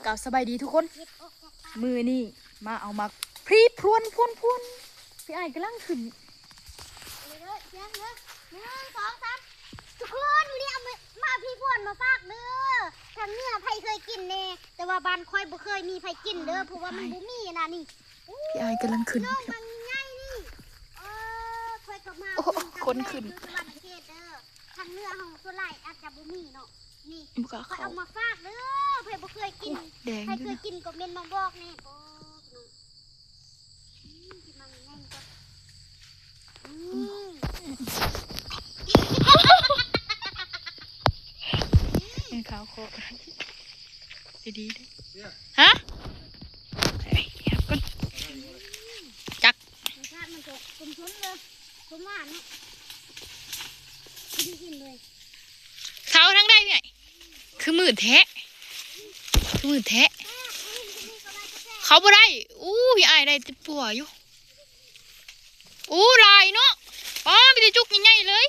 กล่าวสบายดีทุกคนมือนี่มาเอามาพรีพรวนพวนพี่ไอ้กำลังขึ้นทุกคนวันนี้เอามาพี่พวนมาฝากเด้อทางเนื้อไผเคยกินแน่แต่ว่าบ้านคอยบ่เคยมีไผกินเด้อเพราะว่ามันบ่มีนะนี่พี่ไอ้กำลังขึ้นน้องมันง่ายนี่คอยก็มาคนขึ้นทางเนื้อของตัวไหลอาจจะบ่มีเนาะนี่คอย เขา เอามาฝากเด้อไผบ่เคยกินไผเคยกินก็เม่นมาบอกแน่กินมันง่ายก็ขาวโคดีฮะก่อนจักมันตกชุ่มๆเลยชุ่มหวานเนาะกินเลยเขาทั้งได้ไงคือมือแทะเขาบ่ได้พี่ไอ้ได้ติดปัวอยู่ลายเนาะมีแต่จุกใหญ่ๆเลย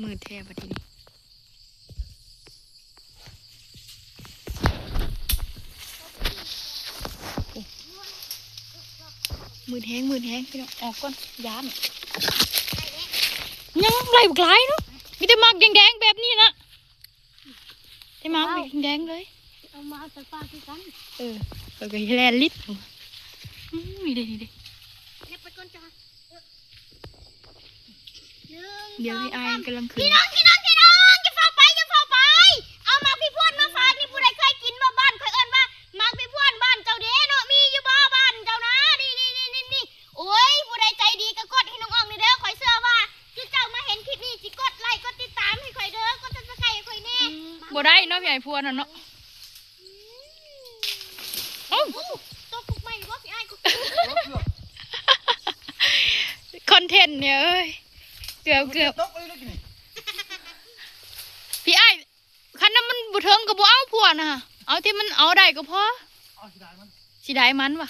มือแทะมาทีนี้มือแห้งพี่น้องออกก่อนย้านยังไหลบุกไหลเนาะมีแต่หมากแดงๆแบบนี้นะแต่หมากแดงเลยเอามาจากปลาที่กันแล้วก็แลนลิตนี่ดิเนี่ยไปก่อนจ้าเดี๋ยวพี่ไอ้กำลังขึ้นพี่น้องอย่าฟ้าไปเอามาพี่พวนมาฝากนี่ผู้ใดเคยกินมาบ้านเคยเอิ้นว่ามาพี่พวนบ้านเจ้าเด้เนาะมีอยู่บ้านเจ้านะนี่โอ้ยผู้ใดใจดีก็กดให้น้องอ่องนี่เด้อคอยเชื่อว่าที่เจ้ามาเห็นคลิปนี้สิกดไลค์กดติดตามให้คอยเด้อกดซับสไครต์ให้คอยแน่บ่ได้เนาะพี่ไอ้พวนน่ะเนาะตัวปุกใหม่ว่าพี่ไอ้คอนเทนต์เนี่ยเกือบพี่ไอ้คันนั้นมันบุเทิงกับบุเอาพวนนะเอาที่มันเอาได้ก็พอสีได้มันวะ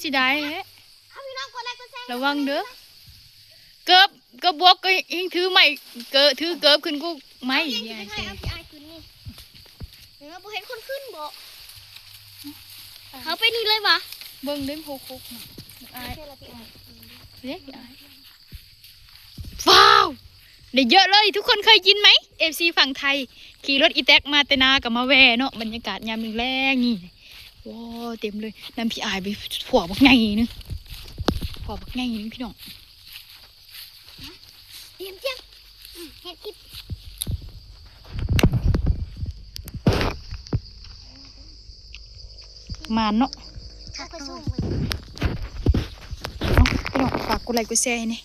สีได้ระวังเด้อเกือบบวกก็ยังถือไม่ถือเกือบขึ้นกูไม่พี่ไอ้ขึ้นนี่บุเห็นคนขึ้นบ่เขาไปนี่เลยวะเบิ้งเด้งโคกพี่ไอ้ว้าวได้เยอะเลยทุกคนเคยกินไหม FC ฝั่งไทยขี่รถอีแท็กมาเตนากับมาแวเนาะบรรยากาศยามแรงนี่ว้าวเต็มเลยน้ำพี่อายไปผัวบักไงนึงพี่น้องเตรียมเฮ็ดคลิปมาเนาะเขาไปส่งพี่น้องฝากกดไลค์กดแชร์ให้นี่